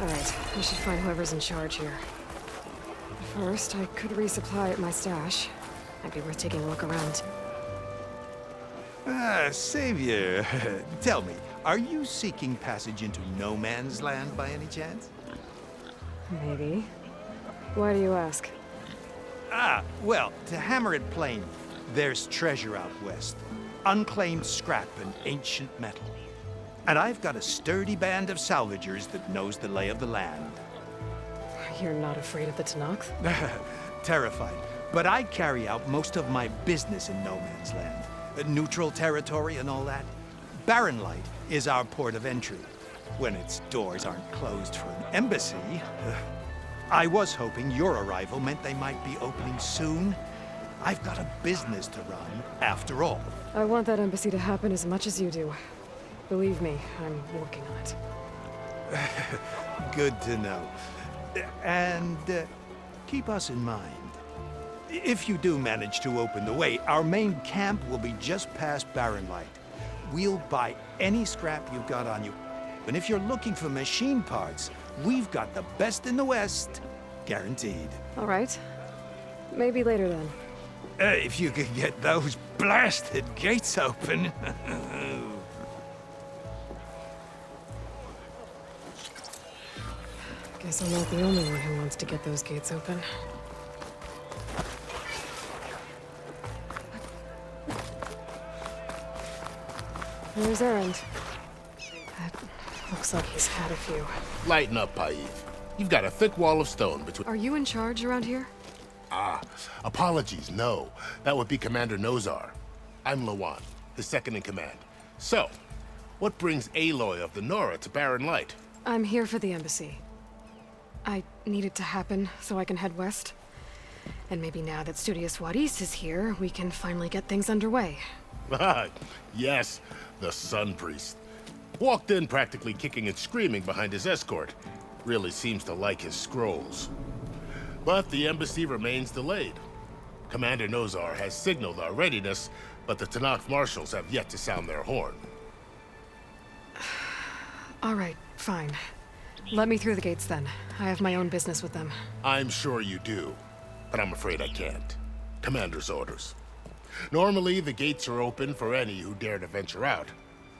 Alright, I should find whoever's in charge here. First, I could resupply at my stash. Might be worth taking a look around. Savior, tell me, are you seeking passage into no man's land by any chance? Maybe. Why do you ask? Well, to hammer it plain, there's treasure out west. Unclaimed scrap and ancient metal. And I've got a sturdy band of salvagers that knows the lay of the land. You're not afraid of the Tanakh? Terrified. But I carry out most of my business in no man's land. Neutral territory and all that. Barren Light is our port of entry. When its doors aren't closed for an embassy. I was hoping your arrival meant they might be opening soon. I've got a business to run, after all. I want that embassy to happen as much as you do. Believe me, I'm working on it. Good to know. And keep us in mind. If you do manage to open the way, our main camp will be just past Barren Light. We'll buy any scrap you've got on you. And if you're looking for machine parts, we've got the best in the West. Guaranteed. All right. Maybe later then. If you could get those blasted gates open. Guess I'm not the only one who wants to get those gates open. Where's Erend? That looks like he's had a few. Lighten up, Paiv. You've got a thick wall of stone between... Are you in charge around here? Apologies, no. That would be Commander Nozar. I'm Lawan, his second-in-command. So, what brings Aloy of the Nora to Barren Light? I'm here for the embassy. I need it to happen so I can head west. And maybe now that Studious Wadis is here, we can finally get things underway. Yes, the Sun Priest. Walked in practically kicking and screaming behind his escort. Really seems to like his scrolls. But the embassy remains delayed. Commander Nozar has signaled our readiness, but the Tanakh marshals have yet to sound their horn. All right, fine. Let me through the gates then. I have my own business with them. I'm sure you do, but I'm afraid I can't. Commander's orders. Normally, the gates are open for any who dare to venture out.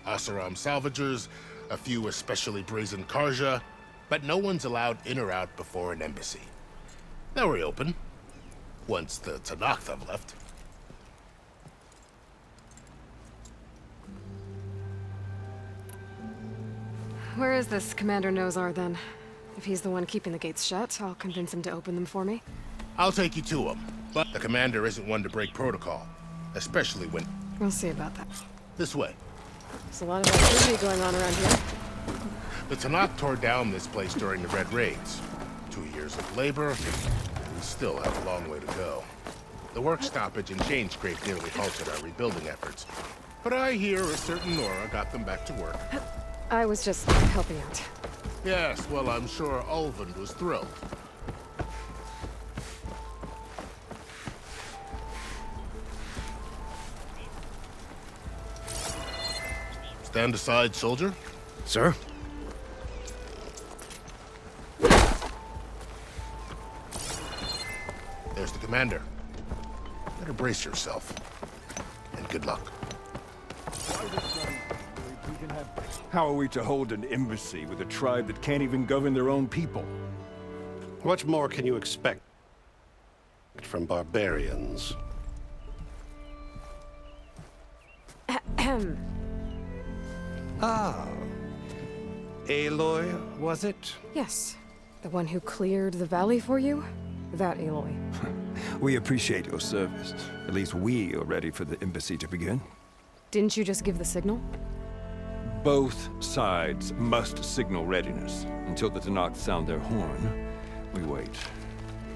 Asaram salvagers, a few especially brazen Karja, but no one's allowed in or out before an embassy. They'll reopen, once the Tanakh have left. Where is this Commander Nozar then? If he's the one keeping the gates shut, I'll convince him to open them for me. I'll take you to him, but the commander isn't one to break protocol, especially when... We'll see about that. This way. There's a lot of activity going on around here. The Tanakh tore down this place during the Red Raids. 2 years of labor, we still have a long way to go. The work stoppage and chain scrape nearly halted our rebuilding efforts. But I hear a certain Nora got them back to work. I was just helping out. Yes, well, I'm sure Ulvund was thrilled. Stand aside, soldier. Sir? There's the commander. Better brace yourself. And good luck. How are we to hold an embassy with a tribe that can't even govern their own people? What more can you expect from barbarians? Ahem. Ah. Aloy, was it? Yes. The one who cleared the valley for you? That Aloy. We appreciate your service. At least we are ready for the embassy to begin. Didn't you just give the signal? Both sides must signal readiness. Until the Tanakh sound their horn, we wait.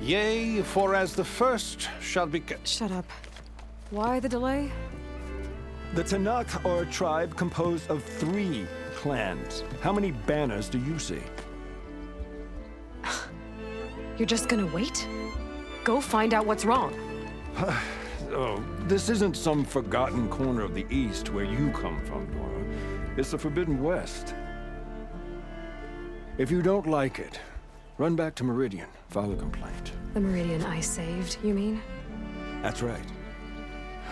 Yea, for as the first shall be... Shut up. Why the delay? The Tanakh are a tribe composed of 3 clans. How many banners do you see? You're just gonna wait? Go find out what's wrong. Oh, this isn't some forgotten corner of the East where you come from, Nora. It's the Forbidden West. If you don't like it, run back to Meridian, file a complaint. The Meridian I saved, you mean? That's right.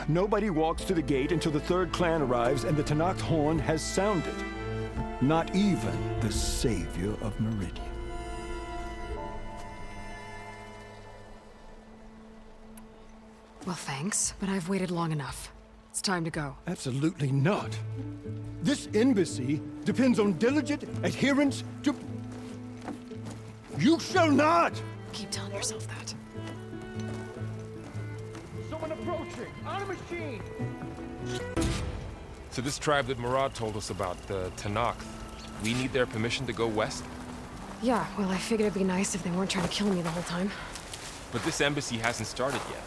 Nobody walks to the gate until the third clan arrives and the Tenakth horn has sounded. Not even the savior of Meridian. Well, thanks, but I've waited long enough. It's time to go. Absolutely not. This embassy depends on diligent adherence to... You shall not! Keep telling yourself that. Someone approaching! On a machine! So this tribe that Murad told us about, the Tenakth, we need their permission to go west? Yeah, well, I figured it'd be nice if they weren't trying to kill me the whole time. But this embassy hasn't started yet.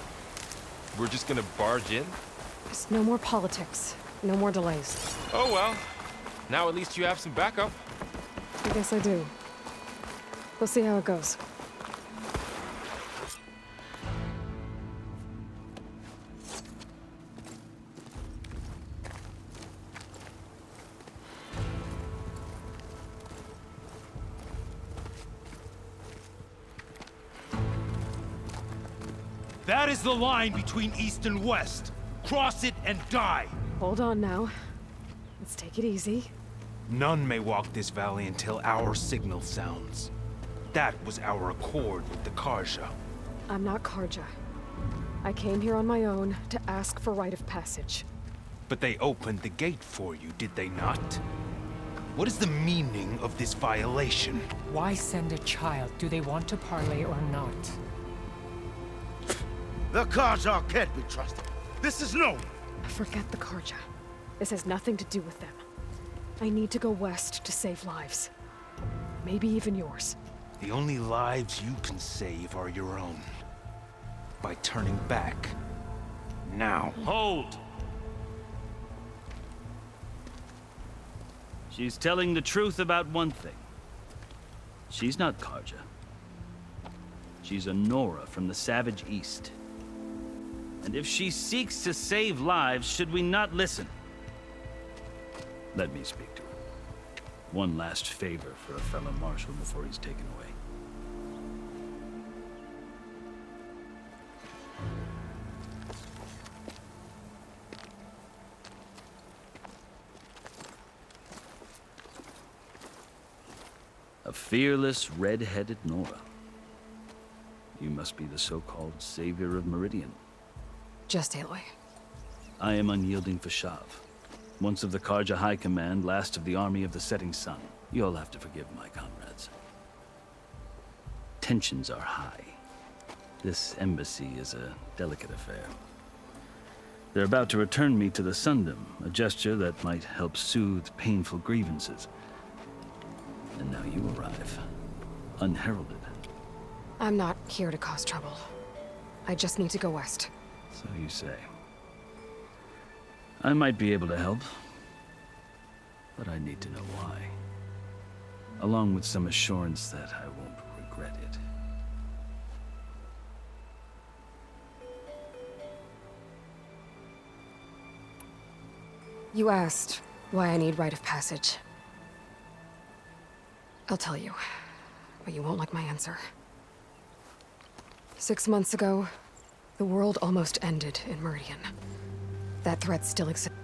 We're just gonna barge in? Just no more politics. No more delays. Oh well. Now at least you have some backup. I guess I do. We'll see how it goes. That is the line between East and West. Cross it and die. Hold on now. Let's take it easy. None may walk this valley until our signal sounds. That was our accord with the Karja. I'm not Karja. I came here on my own to ask for rite of passage. But they opened the gate for you, did they not? What is the meaning of this violation? Why send a child? Do they want to parley or not? The Karja can't be trusted. This is known. Forget the Karja. This has nothing to do with them. I need to go west to save lives. Maybe even yours. The only lives you can save are your own. By turning back. Now. Hold! She's telling the truth about one thing. She's not Karja. She's a Nora from the Savage East. And if she seeks to save lives, should we not listen? Let me speak to her. One last favor for a fellow marshal before he's taken away. A fearless, red-headed Nora. You must be the so-called savior of Meridian. Just Aloy. I am unyielding Fashav. Once of the Karja High Command, last of the army of the setting sun. You'll have to forgive my comrades. Tensions are high. This embassy is a delicate affair. They're about to return me to the Sundom, a gesture that might help soothe painful grievances. And now you arrive, unheralded. I'm not here to cause trouble. I just need to go west. So you say. I might be able to help, but I need to know why. Along with some assurance that I won't regret it. You asked why I need rite of passage. I'll tell you, but you won't like my answer. 6 months ago, the world almost ended in Meridian. That threat still exists.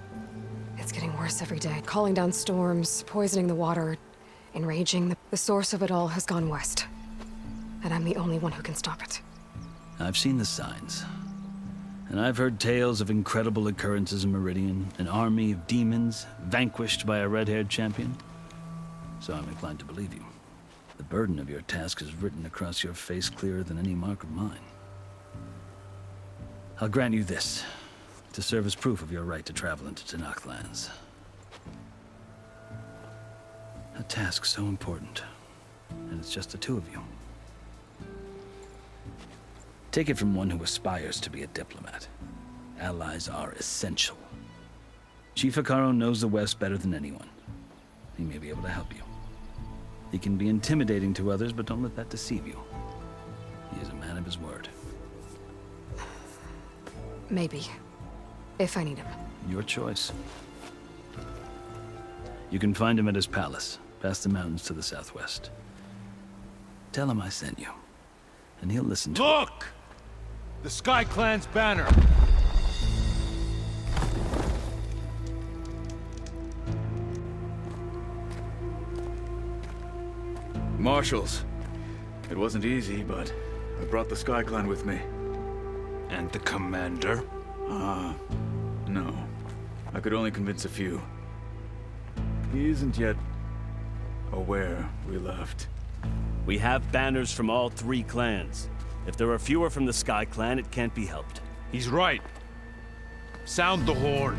It's getting worse every day. Calling down storms, poisoning the water, enraging. The source of it all has gone west. And I'm the only one who can stop it. I've seen the signs. And I've heard tales of incredible occurrences in Meridian, an army of demons vanquished by a red-haired champion. So I'm inclined to believe you. The burden of your task is written across your face clearer than any mark of mine. I'll grant you this, to serve as proof of your right to travel into Tenakth lands. A task so important, and it's just the two of you. Take it from one who aspires to be a diplomat. Allies are essential. Chief Hekarro knows the West better than anyone. He may be able to help you. He can be intimidating to others, but don't let that deceive you. He is a man of his word. Maybe. If I need him. Your choice. You can find him at his palace, past the mountains to the southwest. Tell him I sent you. And he'll listen to Look! The Sky Clan's banner. Marshals. It wasn't easy, but I brought the Sky Clan with me. And the commander? No. I could only convince a few. He isn't yet aware we left. We have banners from all 3 clans. If there are fewer from the Sky Clan, it can't be helped. He's right. Sound the horn.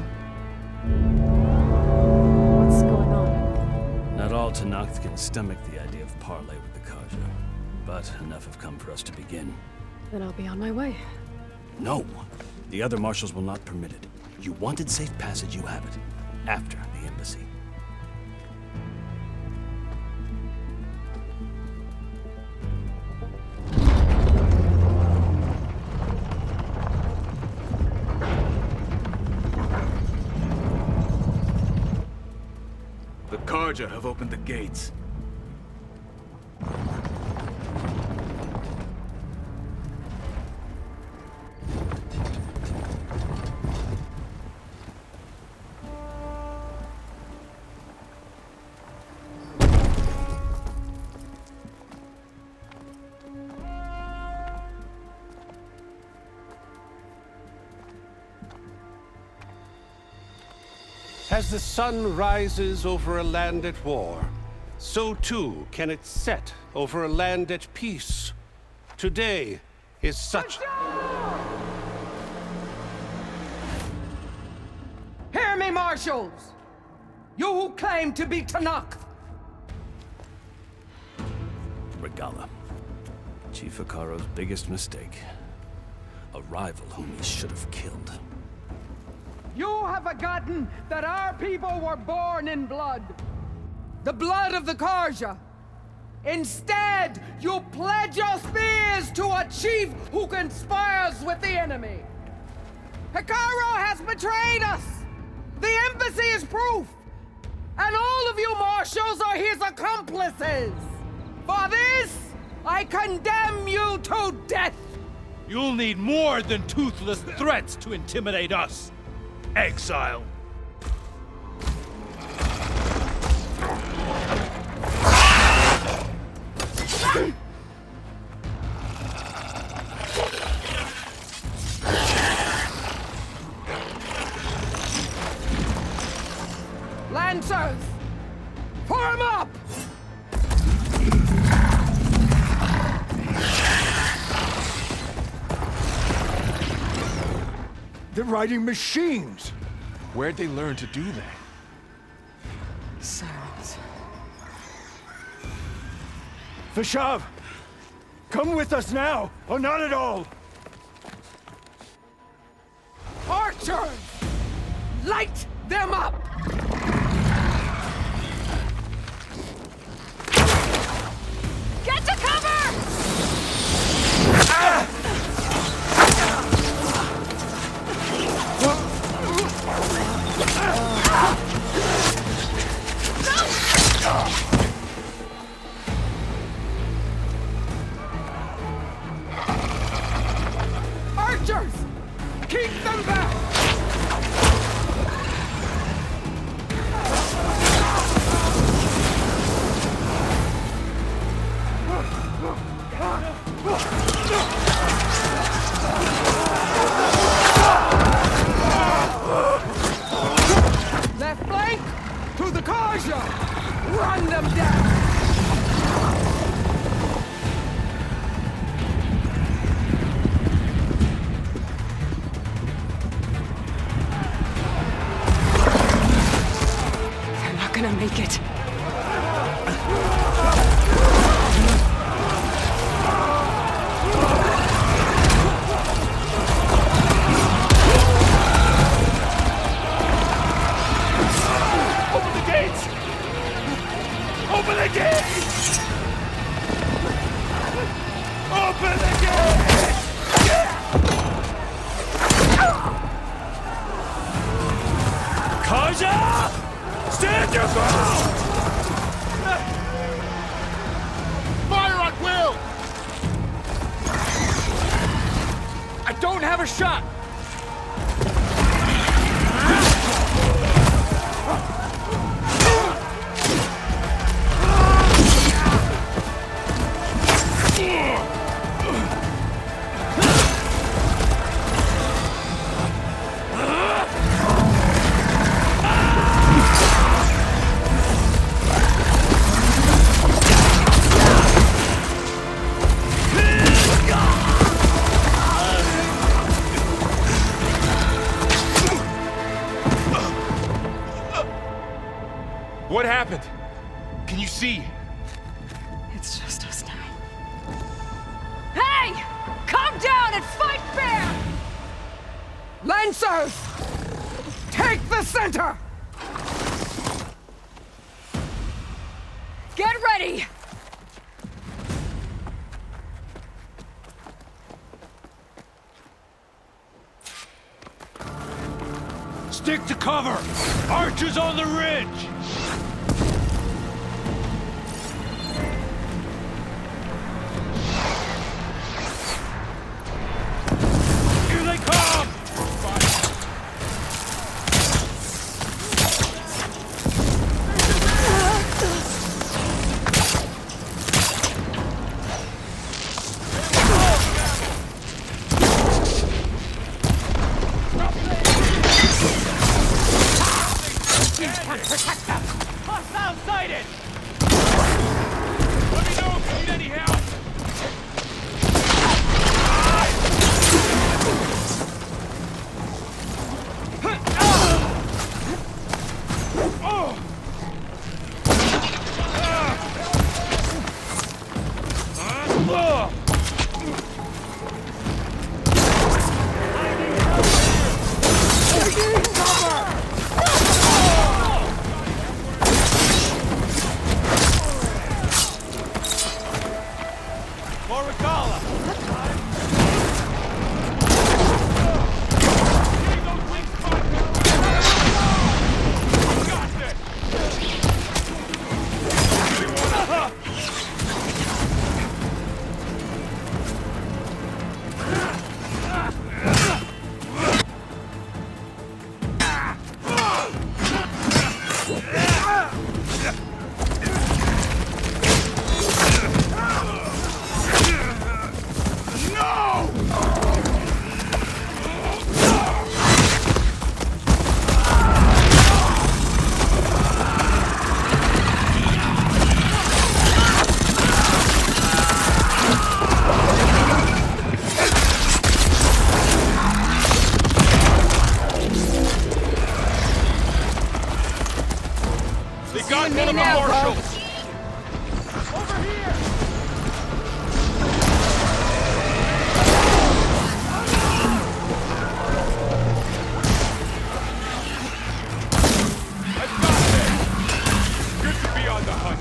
What's going on? Not all Tenakth can stomach the idea of parley with the Karja, but enough have come for us to begin. Then I'll be on my way. No! The other marshals will not permit it. You wanted safe passage, you have it. After the embassy. The Karja have opened the gates. As the sun rises over a land at war, so too can it set over a land at peace. Today is such... Hear me, marshals! You who claim to be Tenakth! Regala. Chief Hikaro's biggest mistake. A rival whom he should have killed. You have forgotten that our people were born in blood. The blood of the Karja. Instead, you pledge your spears to a chief who conspires with the enemy. Hikaro has betrayed us! The embassy is proof! And all of you marshals are his accomplices! For this, I condemn you to death! You'll need more than toothless threats to intimidate us. Exile. Lancers! Form up! They're riding machines! Where'd they learn to do that? Sirens. Vashav! Come with us now, or not at all! Archers! Light them up! Get to cover! Archers! Keep them back! Left flank! To the Karja! Run them down! They're not gonna make it. Open the gates! Open the gates! Open the gates! Karja! Stand your ground! Fire at will! I don't have a shot! What happened? Can you see? It's just us now. Hey! Calm down and fight fair! Lancers! Take the center! Get ready! Stick to cover! Archers on the ridge! Here they come! Protect them! Hostile sighted! Let me know if you need any help! Got one of the marshals! Over here! I've got this! Good to be on the hunt.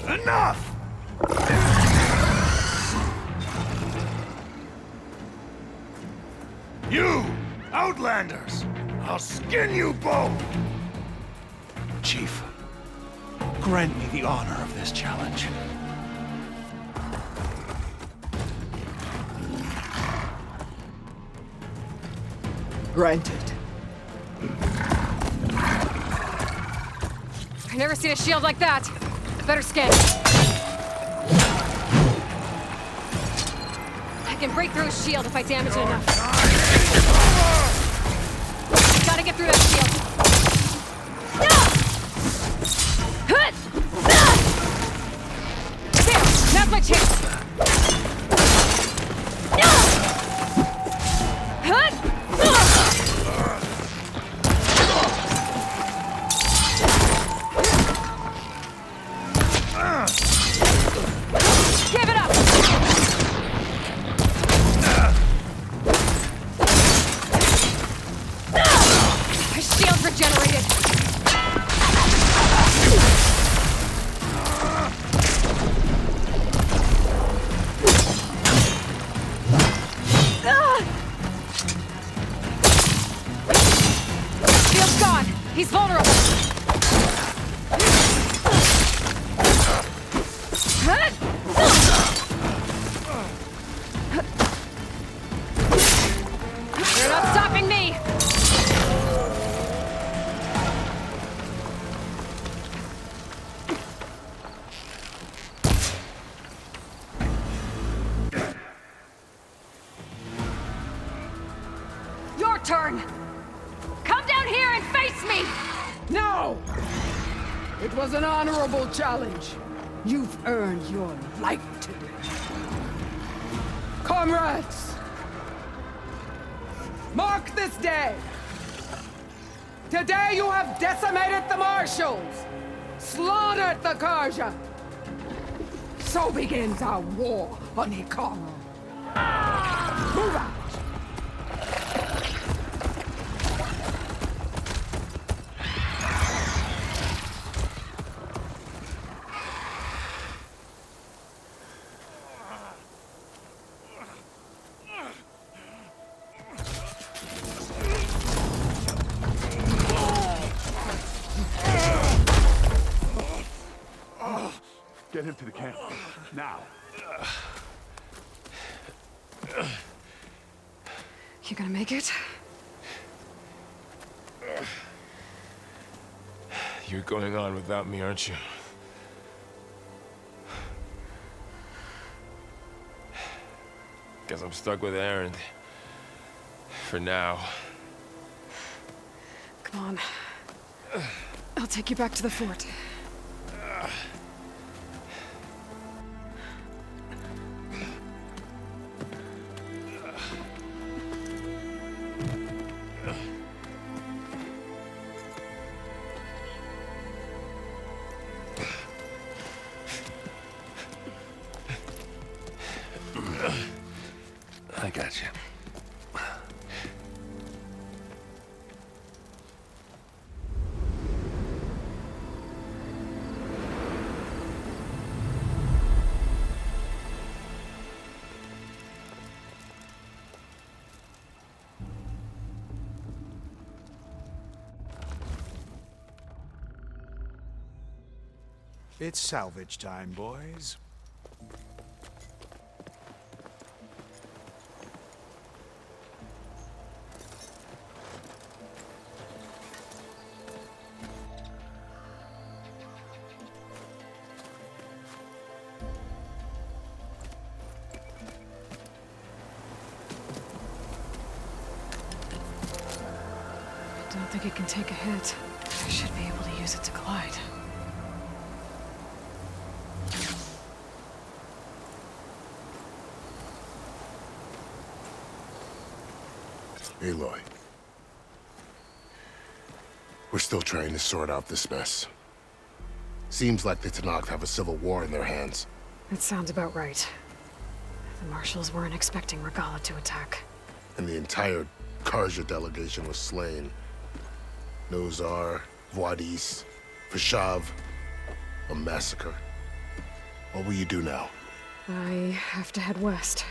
Enough! You, Outlanders! I'll skin you both! Chief, grant me the honor of this challenge. Granted. I've never seen a shield like that. Better scan. can break through his shield if I damage it enough. Gotta get through that shield. There! Now's my chance! Give it up! My shield's regenerated. Shield's gone. He's vulnerable. You're not stopping me! Your turn! Come down here and face me! No! It was an honorable challenge. You've earned your life today. Comrades! Mark this day! Today you have decimated the Marshals! Slaughtered the Karja! So begins our war on Hikaru. Move out! Get him to the camp. Now. You gonna make it? You're going on without me, aren't you? Guess I'm stuck with Aaron. For now. Come on. I'll take you back to the fort. I got you. It's salvage time, boys. I don't think it can take a hit. I should be able to use it to glide. Aloy. We're still trying to sort out this mess. Seems like the Tenakth have a civil war in their hands. That sounds about right. The Marshals weren't expecting Regala to attack. And the entire Karja delegation was slain. Nozar, Voidis, Vashav. A massacre. What will you do now? I have to head west.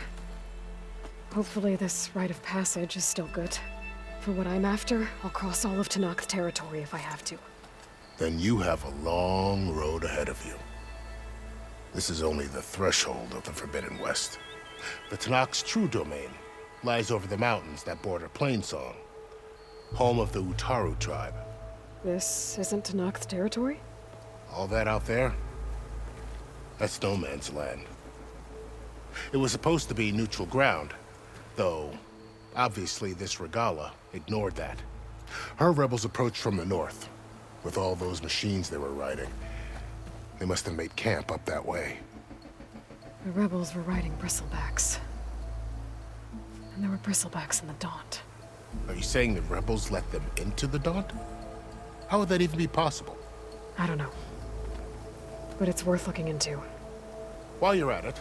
Hopefully this rite of passage is still good. For what I'm after, I'll cross all of Tenakth territory if I have to. Then you have a long road ahead of you. This is only the threshold of the Forbidden West. The Tenakth's true domain lies over the mountains that border Plainsong, home of the Utaru tribe. This isn't Tenakth territory? All that out there? That's no man's land. It was supposed to be neutral ground, though obviously this Regala ignored that. Her rebels approached from the north, with all those machines they were riding. They must have made camp up that way. The rebels were riding bristlebacks. And there were bristlebacks in the Daunt. Are you saying the rebels let them into the Daunt? How would that even be possible? I don't know. But it's worth looking into. While you're at it,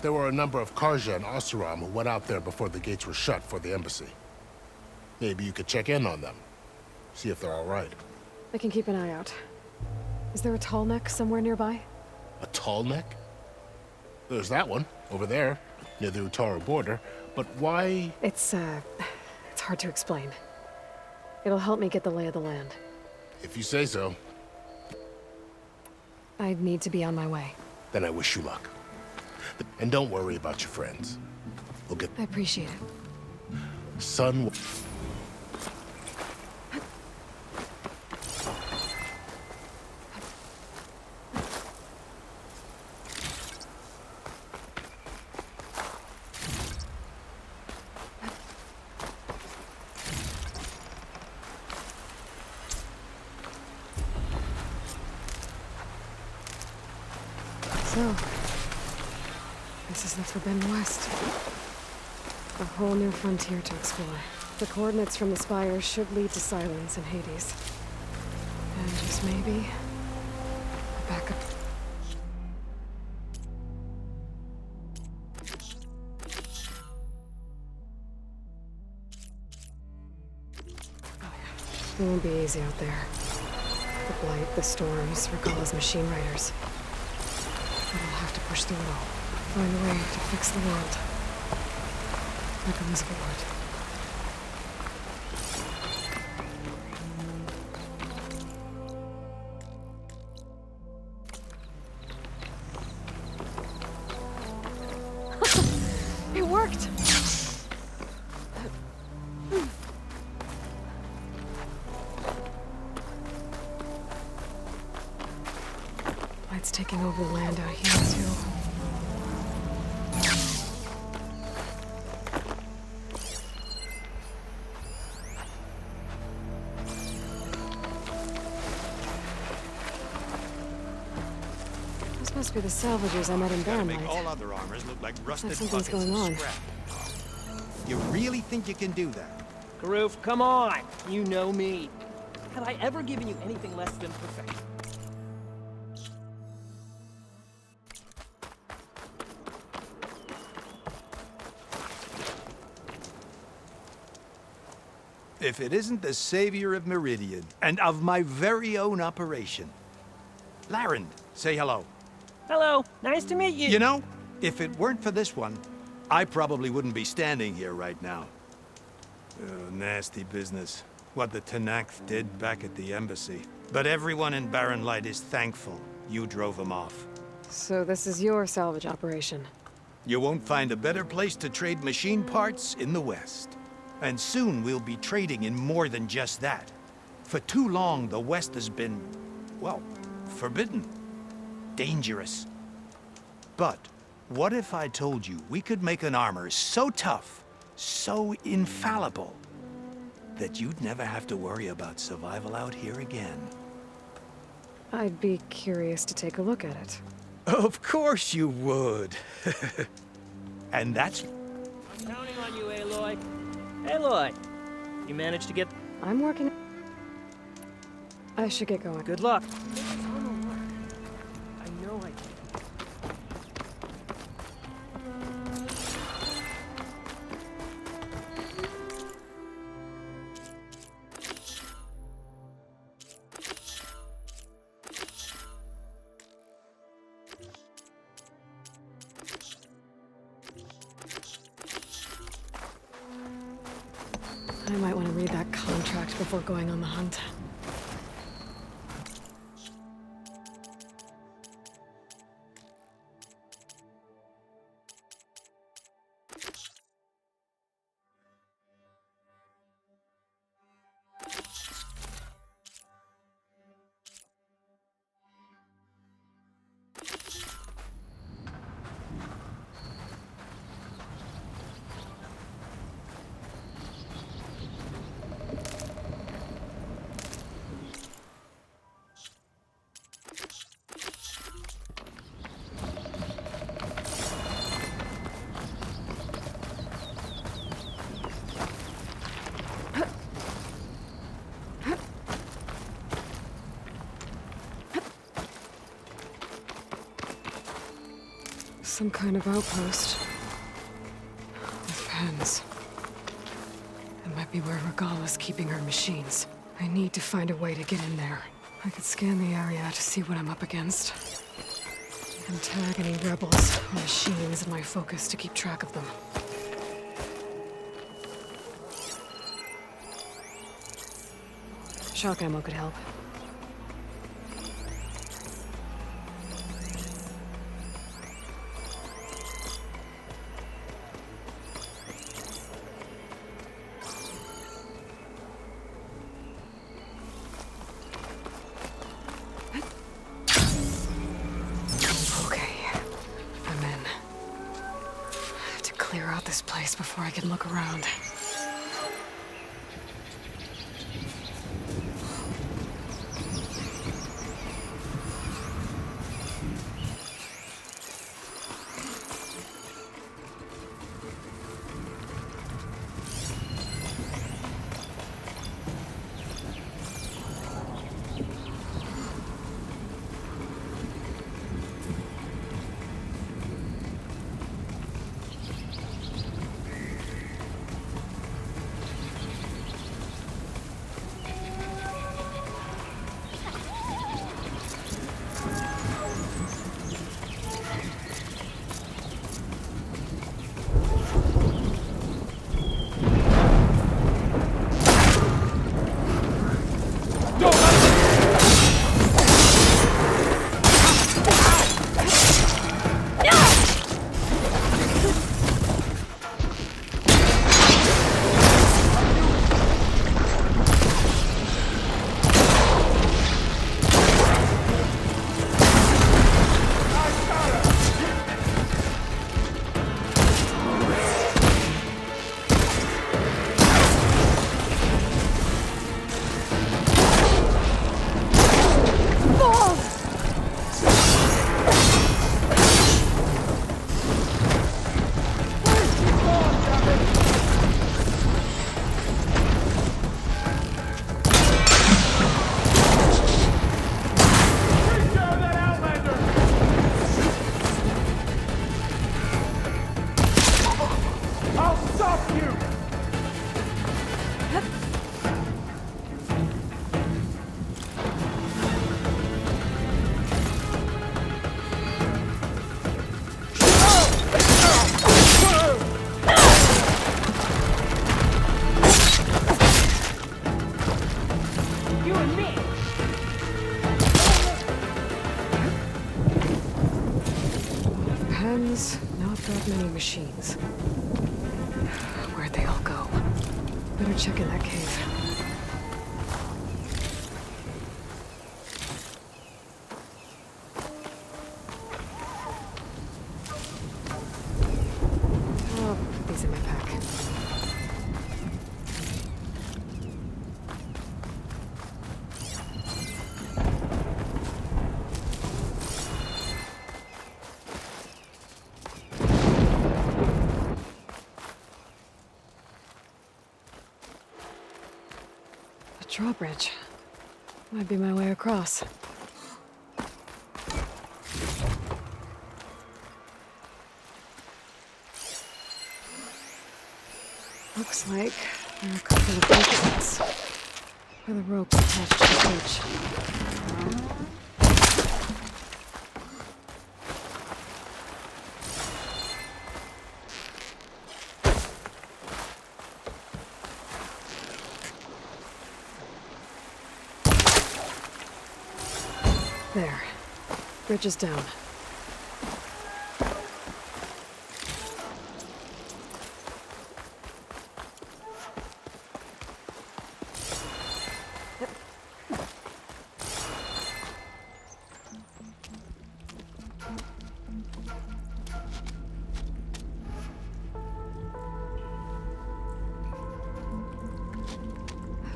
there were a number of Karja and Oseram who went out there before the gates were shut for the embassy. Maybe you could check in on them. See if they're all right. I can keep an eye out. Is there a tall neck somewhere nearby? A tall neck? There's that one, over there, near the Utaru border. But why? It's hard to explain. It'll help me get the lay of the land. If you say so. I need to be on my way. Then I wish you luck. And don't worry about your friends. We'll get... I appreciate it. Sun... So, this is the Forbidden West. A whole new frontier to explore. The coordinates from the spire should lead to Silence and Hades. And just maybe, a backup. Oh yeah, it won't be easy out there. The Blight, the Storms, Regala's machine riders. But I'll have to push through it all. Find a way to fix the world. Like Elizabeth would. It worked! Blight's taking over the land out here, too. This must be the salvagers I met in Gotta make Baronlight. all other armors look like rusted something's buckets going of on. scrap. You really think you can do that? Karoof, come on! You know me. Have I ever given you anything less than perfection? If it isn't the savior of Meridian, and of my very own operation. Larend, say hello. Hello, nice to meet you. You know, if it weren't for this one, I probably wouldn't be standing here right now. Nasty business. What the Tenakth did back at the embassy. But everyone in Baronlight is thankful you drove them off. So this is your salvage operation. You won't find a better place to trade machine parts in the West. And soon we'll be trading in more than just that. For too long, the West has been, well, forbidden. Dangerous. But what if I told you we could make an armor so tough, so infallible, that you'd never have to worry about survival out here again? I'd be curious to take a look at it. Of course you would. And that's... I'm counting on you, Aloy. Aloy, you managed to get... I'm working... I should get going. Good luck. I know I can. I might want to read that contract before going on the hunt. Some kind of outpost. With pens. It might be where Regala's keeping her machines. I need to find a way to get in there. I could scan the area to see what I'm up against. And tag any rebels or machines in my focus to keep track of them. Shock ammo could help. Before I can look around. Not that many machines. Where'd they all go? Better check in that cave. Oh, put these in my pack. Drawbridge. Might be my way across. Looks like there are a couple of exits where the rope attached to the bridge. There. Bridge is down.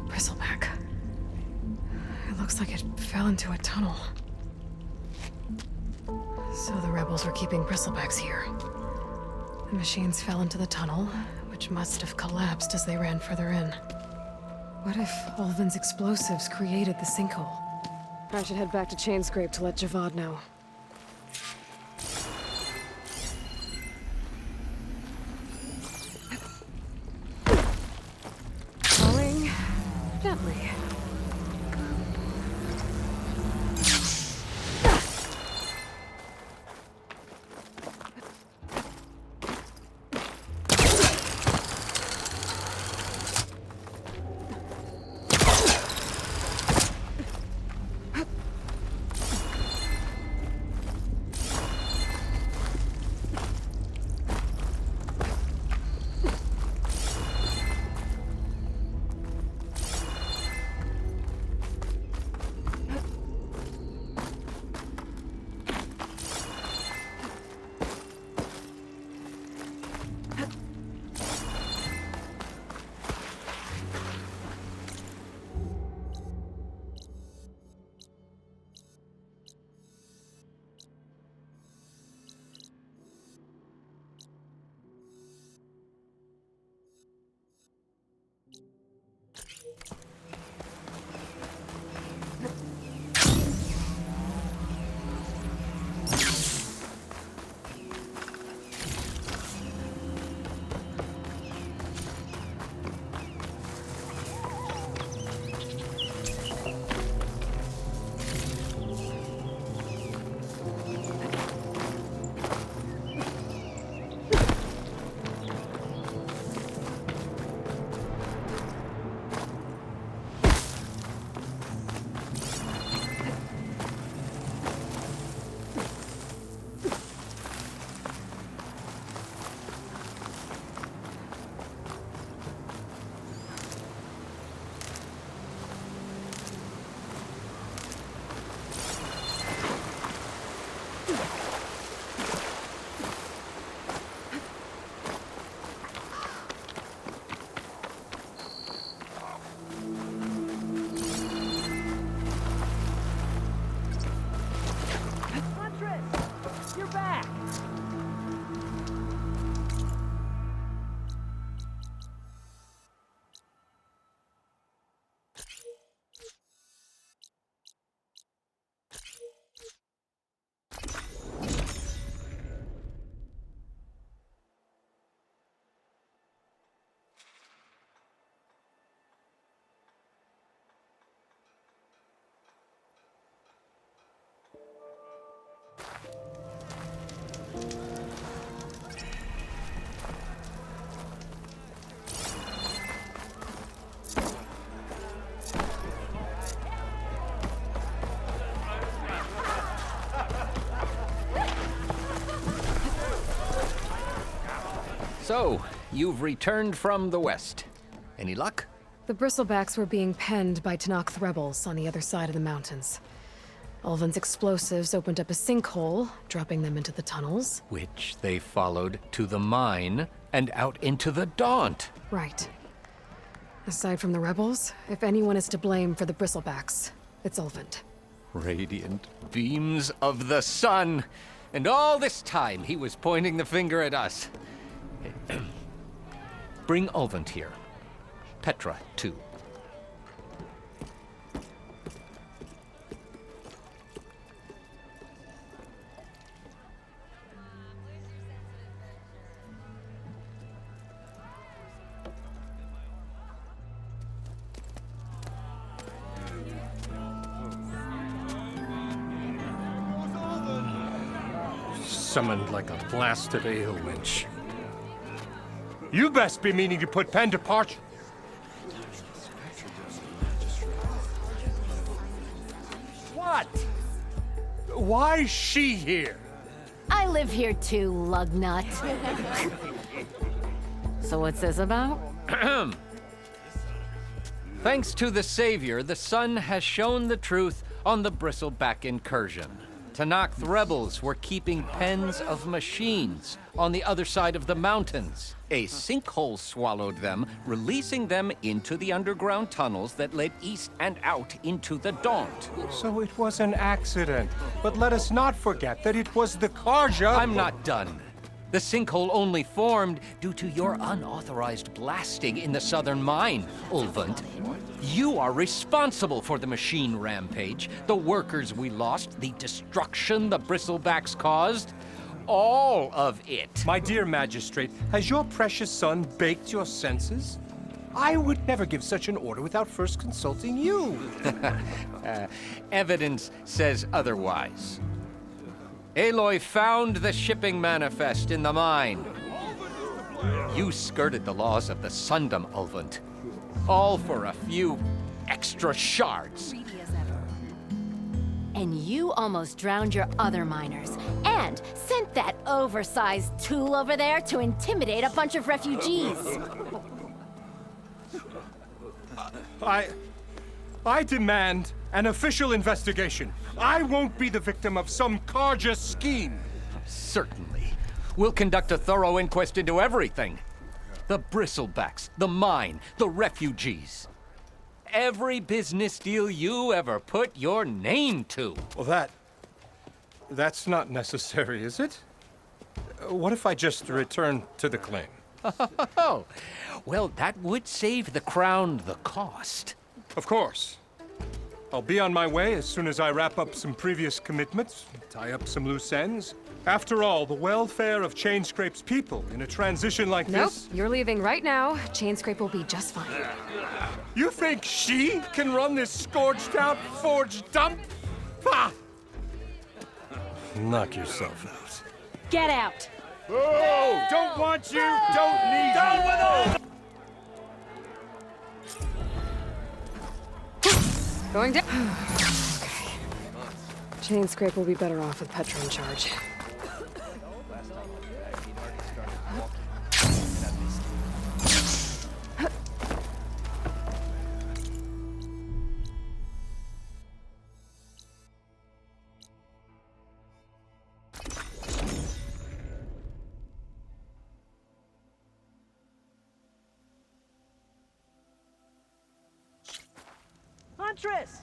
Bristleback. It looks like it fell into a tunnel. So the rebels were keeping bristlebacks here. The machines fell into the tunnel, which must have collapsed as they ran further in. What if Ulvin's explosives created the sinkhole? I should head back to Chainscrape to let Javad know. Gently. You're back! So, you've returned from the west. Any luck? The bristlebacks were being penned by Tenakth rebels on the other side of the mountains. Ulvin's explosives opened up a sinkhole, dropping them into the tunnels. Which they followed to the mine and out into the Daunt. Right. Aside from the rebels, if anyone is to blame for the bristlebacks, it's Ulvin. Radiant beams of the sun. And all this time he was pointing the finger at us. Bring Ulvin here. Petra, too. Summoned like a blasted ale winch. You best be meaning to put pen to parchment. What? Why's she here? I live here too, lugnut. So what's this about? Thanks to the Savior, the sun has shown the truth on the bristleback incursion. Tenakth rebels were keeping pens of machines on the other side of the mountains. A sinkhole swallowed them, releasing them into the underground tunnels that led east and out into the Daunt. So it was an accident. But let us not forget that it was the Karja. I'm not done. The sinkhole only formed due to your unauthorized blasting in the southern mine, Ulvin. You are responsible for the machine rampage, the workers we lost, the destruction the bristlebacks caused. All of it. My dear magistrate, has your precious son baked your senses? I would never give such an order without first consulting you. Evidence says otherwise. Aloy found the shipping manifest in the mine. You skirted the laws of the Sundom, Ulvund. All for a few extra shards. And you almost drowned your other miners. And sent that oversized tool over there to intimidate a bunch of refugees. I demand an official investigation. I won't be the victim of some Karja scheme. Certainly. We'll conduct a thorough inquest into everything. The bristlebacks, the mine, the refugees. Every business deal you ever put your name to. Well, that's not necessary, is it? What if I just return to the claim? Oh, well, that would save the Crown the cost. Of course. I'll be on my way as soon as I wrap up some previous commitments, tie up some loose ends. After all, the welfare of Chainscrape's people in a transition like this... Nope, you're leaving right now. Chainscrape will be just fine. You think she can run this scorched-out forged dump? Ha! Knock yourself out. Get out! Oh, don't want you, don't need Down you. with all Going down. Okay. Chainscrape will be better off with Petra in charge. Huntress!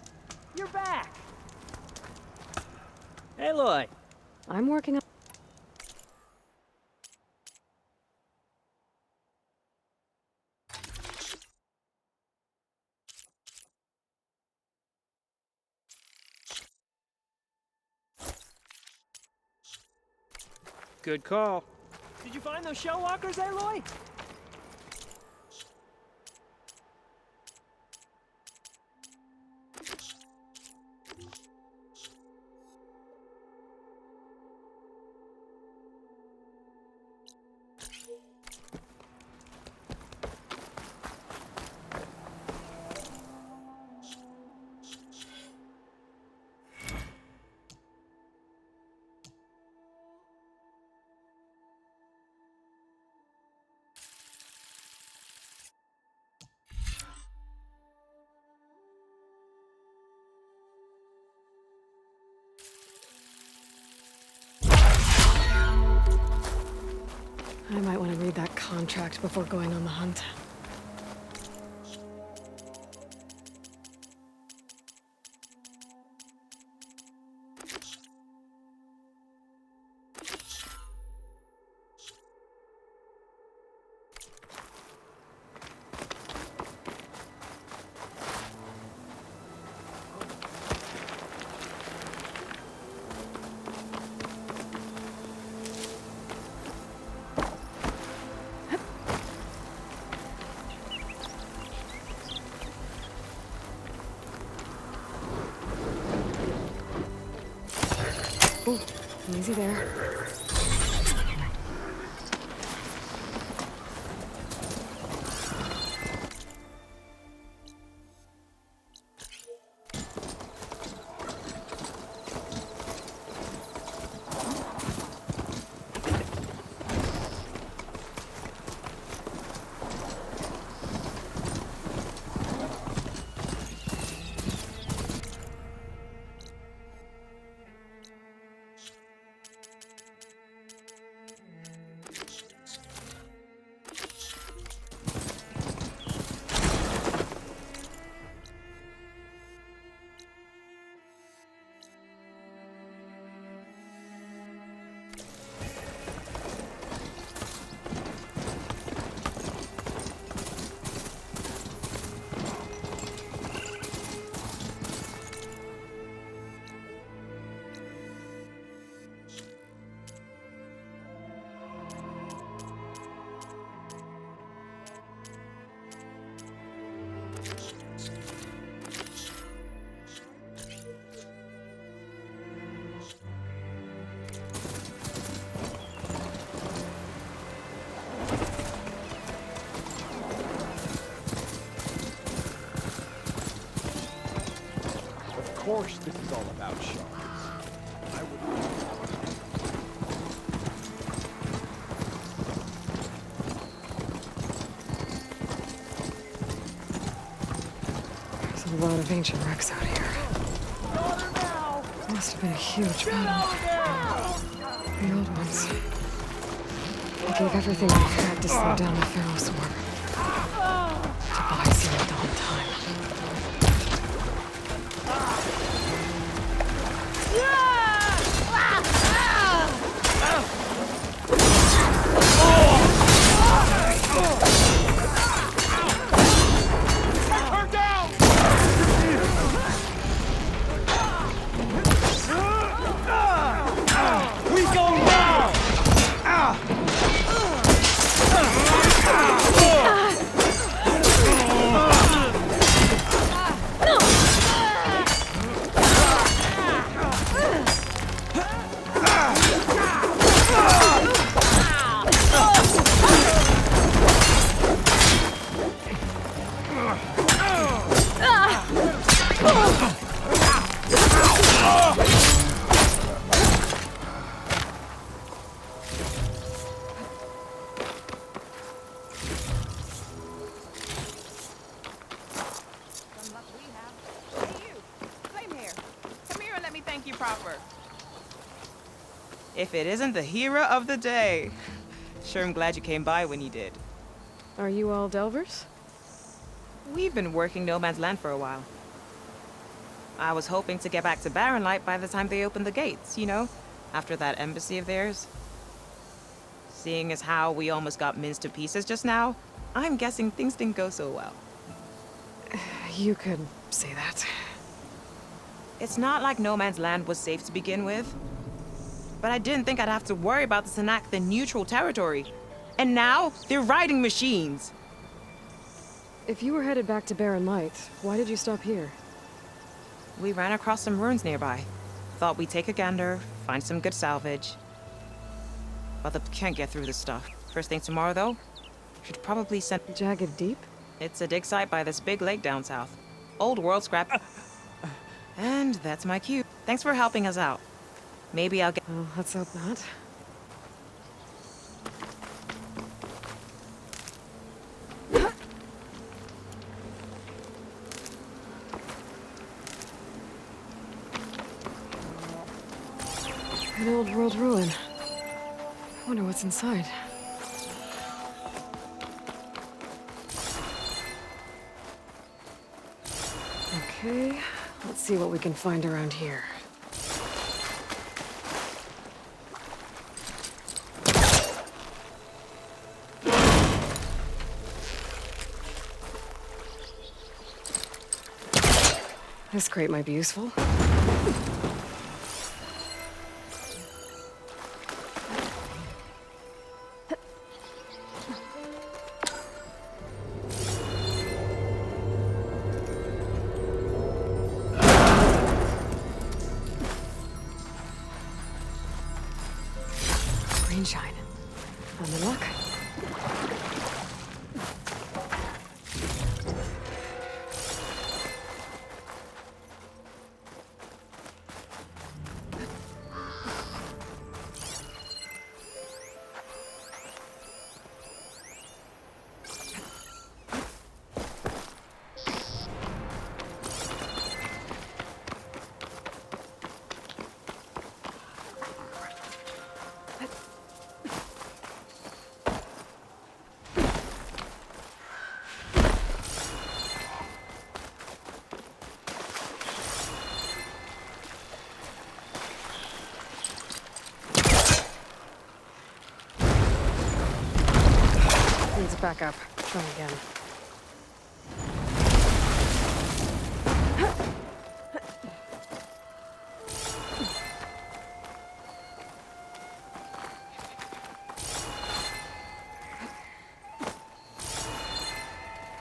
You're back! Aloy! I'm working on... Good call. Did you find those shell walkers, Aloy? I might want to read that contract before going on the hunt. Ooh, easy there. course this is all about shards. I would... There's a lot of ancient wrecks out here. Must have been a huge battle. The old ones. They gave everything they had to slow down the Pharaoh's war. To buy zero dawn time. If it isn't the hero of the day. Sure, I'm glad you came by when you did. Are you all Delvers? We've been working No Man's Land for a while. I was hoping to get back to Barren Light by the time they opened the gates, you know? After that embassy of theirs. Seeing as how we almost got minced to pieces just now, I'm guessing things didn't go so well. You could say that. It's not like No Man's Land was safe to begin with. But I didn't think I'd have to worry about the Tanakh, the neutral territory. And now, they're riding machines. If you were headed back to Barren Light, why did you stop here? We ran across some ruins nearby. Thought we'd take a gander, find some good salvage. But they can't get through this stuff. First thing tomorrow, though, should probably send... Jagged Deep? It's a dig site by this big lake down south. Old world scrap. And that's my cue. Thanks for helping us out. Maybe I'll get... Well, let's hope not. An old world ruin. I wonder what's inside. Okay, let's see what we can find around here. This crate might be useful. Green shine. I'm in luck. Needs back up. Try again.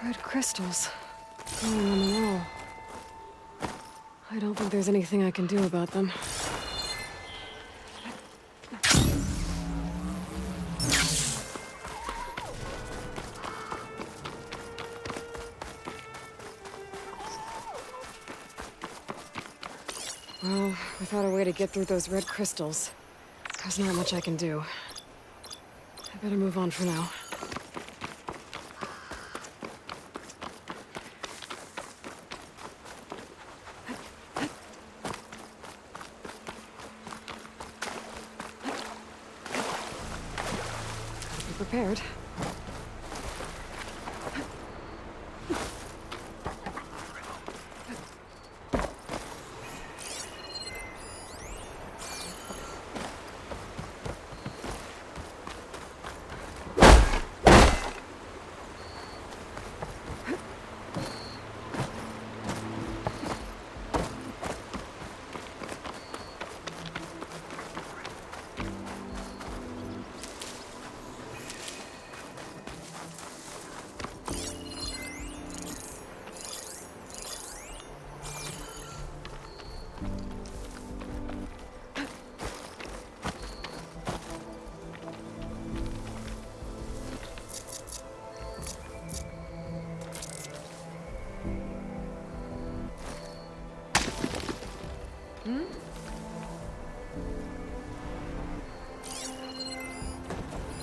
Red crystals glowing on the wall. I don't think there's anything I can do about them. Well, without a way to get through those red crystals, there's not much I can do. I better move on for now. Gotta be prepared.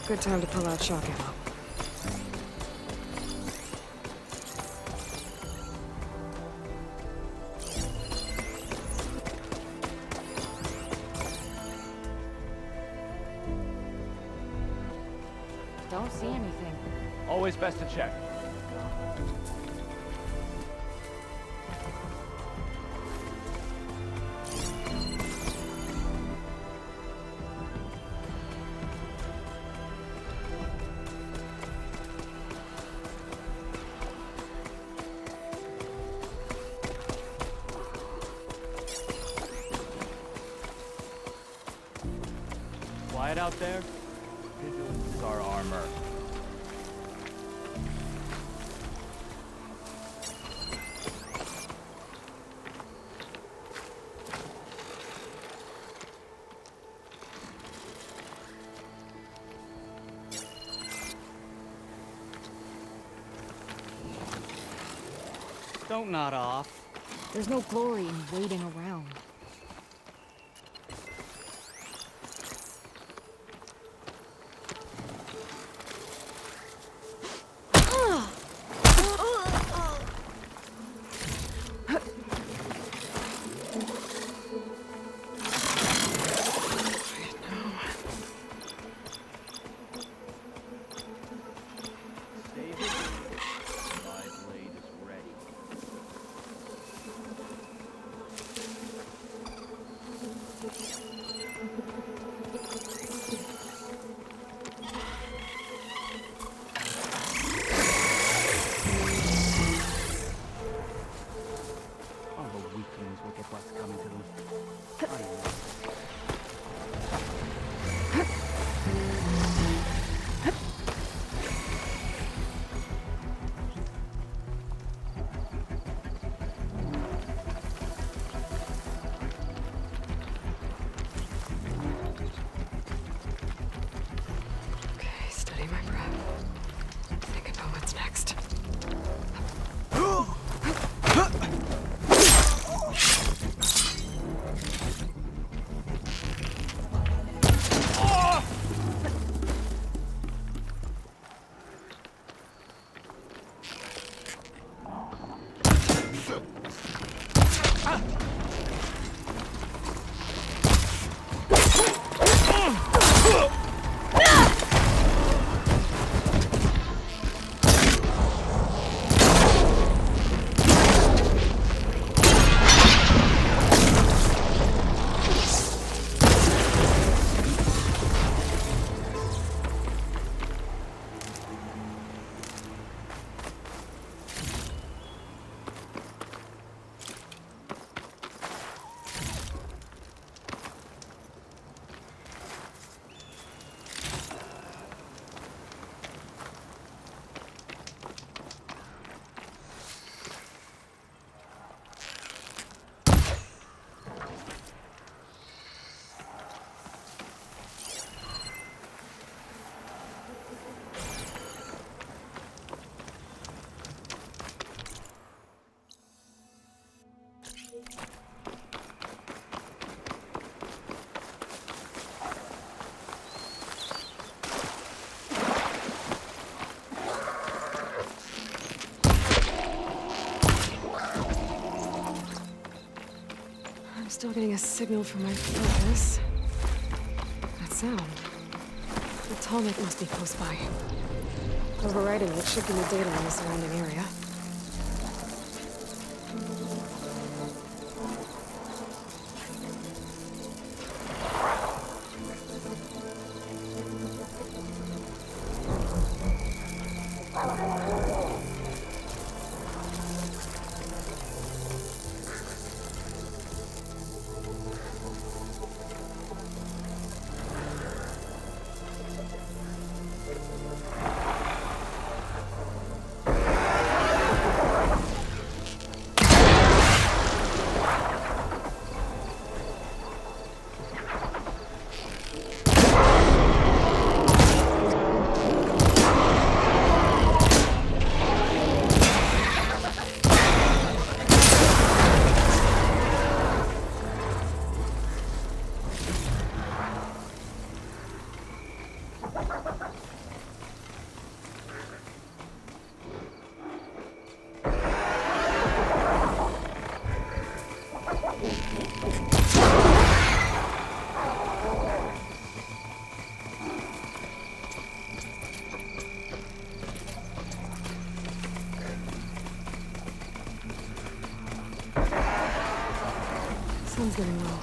Good time to pull out shock ammo. Don't see anything. Always best to check. Quiet out there. Vigilance is our armor. Don't nod off. There's no glory in waiting around. Still getting a signal from my focus. That sound. The tallneck must be close by. Overriding it should give me data on the surrounding area. Sun's getting low.